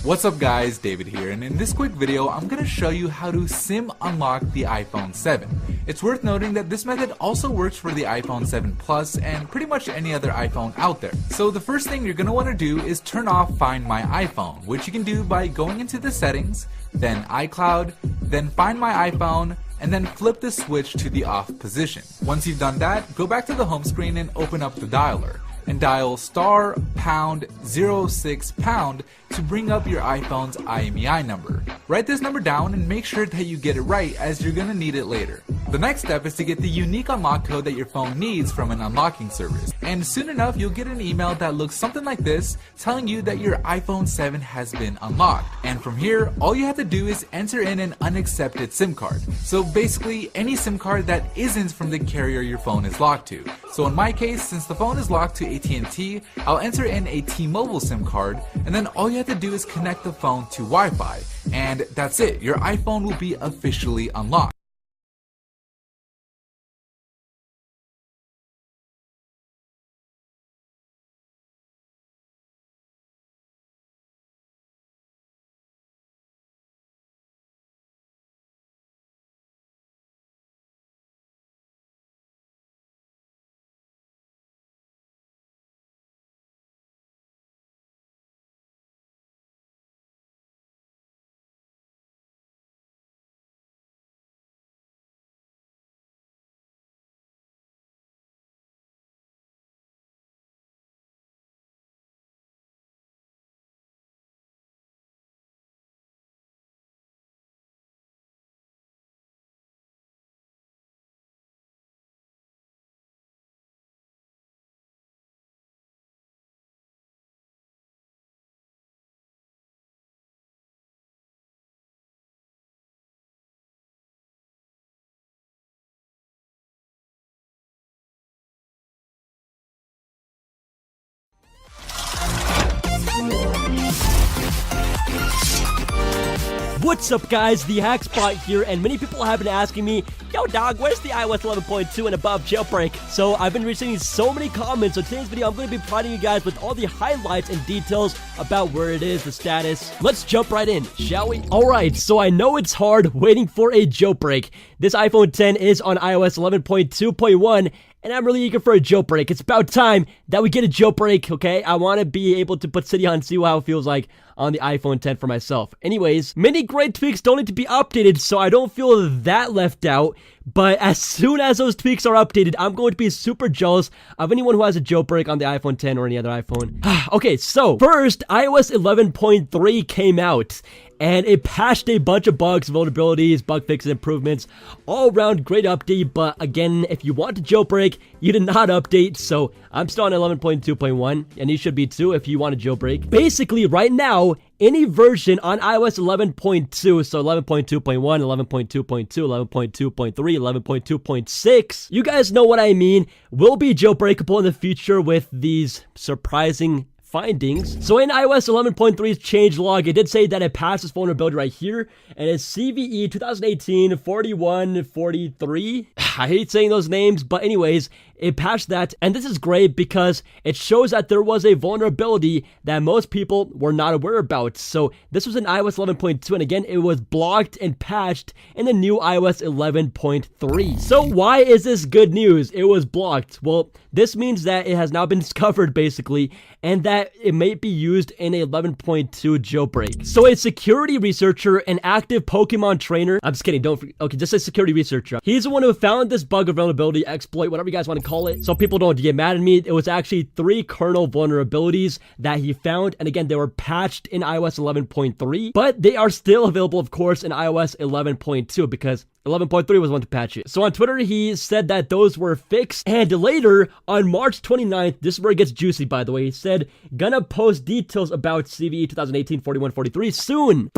What's up guys, David here, and in this quick video I'm going to show you how to SIM unlock the iPhone 7. It's worth noting that this method also works for the iPhone 7 Plus and pretty much any other iPhone out there. So the first thing you're going to want to do is turn off Find My iPhone, which you can do by going into the settings, then iCloud, then Find My iPhone, and then flip the switch to the off position. Once you've done that, go back to the home screen and open up the dialer and dial *#06# to bring up your iPhone's IMEI number. Write this number down and make sure that you get it right, as you're gonna need it later. The next step is to get the unique unlock code that your phone needs from an unlocking service, and soon enough you'll get an email that looks something like this, telling you that your iPhone 7 has been unlocked. And from here, all you have to do is enter in an unaccepted SIM card. So basically any SIM card that isn't from the carrier your phone is locked to. So in my case, since the phone is locked to AT&T, I'll enter in a T-Mobile SIM card, and then all you have to do is connect the phone to Wi-Fi, and that's it. Your iPhone will be officially unlocked. What's up guys, the Hackspot here, and many people have been asking me, yo dog, where's the iOS 11.2 and above jailbreak? So I've been receiving so many comments, so today's video I'm going to be providing you guys with all the highlights and details about where it is, the status. Let's jump right in, shall we? Alright, so I know it's hard waiting for a jailbreak. This iPhone 10 is on iOS 11.2.1, and I'm really eager for a jailbreak. It's about time that we get a jailbreak, okay? I want to be able to put City on, see how it feels like on the iPhone 10 for myself. Anyways, many great tweaks don't need to be updated, so I don't feel that left out. But as soon as those tweaks are updated, I'm going to be super jealous of anyone who has a jailbreak on the iPhone 10 or any other iPhone. Okay, so first, iOS 11.3 came out, and it patched a bunch of bugs, vulnerabilities, bug fixes, improvements, all around great update. But again, if you want to jailbreak, you did not update, so I'm still on 11.2.1, and you should be too if you want to jailbreak. Basically, right now, any version on iOS 11.2, so 11.2.1, 11.2.2, 11.2.3, 11.2.6, you guys know what I mean, will be jailbreakable in the future with these surprising findings. So in iOS 11.3's changelog, it did say that it passed this vulnerability right here, and it's CVE 2018-4143. I hate saying those names, but anyways, it patched that, and this is great because it shows that there was a vulnerability that most people were not aware about. So this was in iOS 11.2, and again, it was blocked and patched in the new iOS 11.3. So why is this good news? It was blocked. Well, this means that it has now been discovered, basically, and that it may be used in a 11.2 jailbreak. So a security researcher, an active Pokemon trainer, I'm just kidding, okay, just a security researcher. He's the one who found this bug or vulnerability, exploit, whatever you guys want to call it. So people don't get mad at me. It was actually 3 kernel vulnerabilities that he found, and again, they were patched in iOS 11.3, but they are still available, of course, in iOS 11.2 because 11.3 was one to patch it. So on Twitter, he said that those were fixed, and later on March 29th, this is where it gets juicy, by the way, he said, gonna post details about CVE 2018-4143 soon.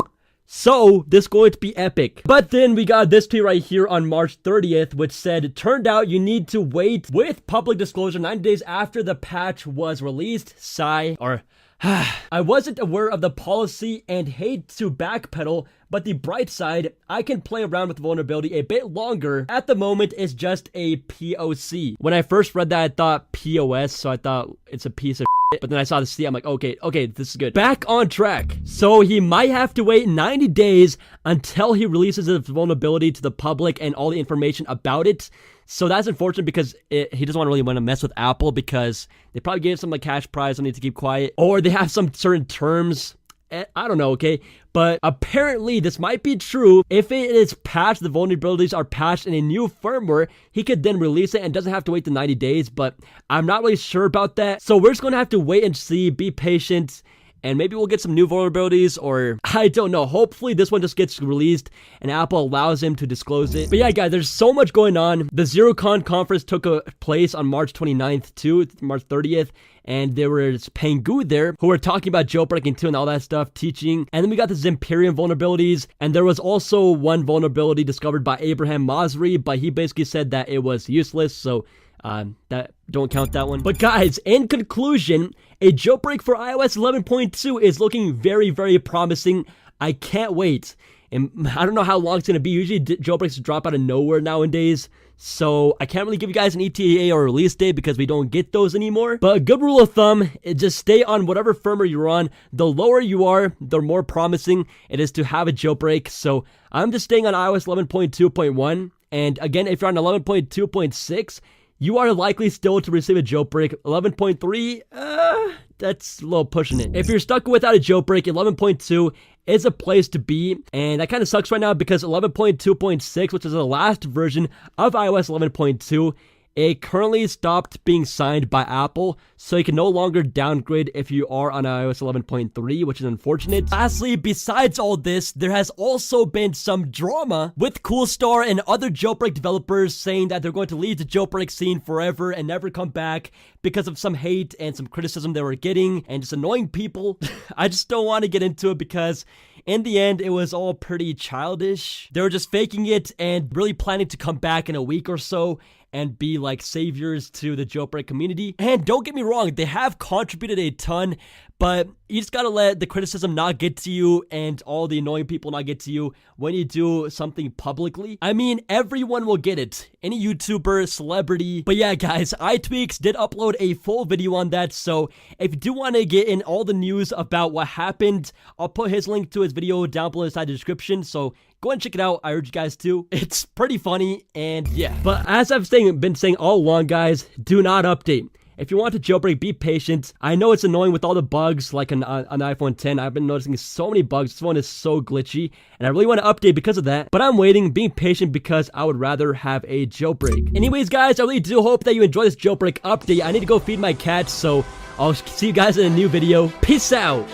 So, this is going to be epic. But then we got this tweet right here on March 30th, which said, turned out you need to wait with public disclosure 90 days after the patch was released. Sigh, or I wasn't aware of the policy and hate to backpedal, but the bright side, I can play around with the vulnerability a bit longer. At the moment, it's just a POC. When I first read that, I thought POS, so I thought it's a piece of but then I saw the C, I'm like, okay, this is good. Back on track. So he might have to wait 90 days until he releases the vulnerability to the public and all the information about it. So that's unfortunate because he doesn't really want to mess with Apple because they probably gave some like cash prize. I need to keep quiet, or they have some certain terms. I don't know, okay? But apparently this might be true. If it is patched, the vulnerabilities are patched in a new firmware, he could then release it and doesn't have to wait the 90 days, but I'm not really sure about that. So we're just going to have to wait and see, be patient, and maybe we'll get some new vulnerabilities, or I don't know. Hopefully this one just gets released and Apple allows him to disclose it. But yeah, guys, there's so much going on. The ZeroCon conference took place on March 29th to March 30th. And there was Pangu there who were talking about jailbreaking too and all that stuff, teaching. And then we got the Zimperium vulnerabilities. And there was also one vulnerability discovered by Abraham Masri, but he basically said that it was useless. So that don't count that one. But guys, in conclusion, a jailbreak for iOS 11.2 is looking very, very promising. I can't wait. And I don't know how long it's going to be. Usually jailbreaks drop out of nowhere nowadays. So I can't really give you guys an ETA or release date because we don't get those anymore. But a good rule of thumb is just stay on whatever firmware you're on. The lower you are, the more promising it is to have a jailbreak. So I'm just staying on iOS 11.2.1. And again, if you're on 11.2.6, you are likely still to receive a jailbreak. 11.3, that's a little pushing it. If you're stuck without a jailbreak, 11.2 is a place to be, and that kind of sucks right now because 11.2.6, which is the last version of iOS 11.2, it currently stopped being signed by Apple, so you can no longer downgrade if you are on iOS 11.3, which is unfortunate. Lastly, besides all this, there has also been some drama with Coolstar and other jailbreak developers saying that they're going to leave the jailbreak scene forever and never come back because of some hate and some criticism they were getting and just annoying people. I just don't want to get into it because in the end, it was all pretty childish. They were just faking it and really planning to come back in a week or so and be like saviors to the jailbreak community. And don't get me wrong, they have contributed a ton, but you just gotta let the criticism not get to you and all the annoying people not get to you when you do something publicly. I mean, everyone will get it. Any YouTuber, celebrity. But yeah, guys, iTweaks did upload a full video on that, so if you do want to get in all the news about what happened, I'll put his link to his video down below inside the description, so go and check it out. I urge you guys to. It's pretty funny, and yeah. But as I've been saying all along, guys, do not update. If you want to jailbreak, be patient. I know it's annoying with all the bugs, like on iPhone 10. I've been noticing so many bugs. This one is so glitchy, and I really want to update because of that. But I'm waiting, being patient, because I would rather have a jailbreak. Anyways, guys, I really do hope that you enjoy this jailbreak update. I need to go feed my cats, so I'll see you guys in a new video. Peace out.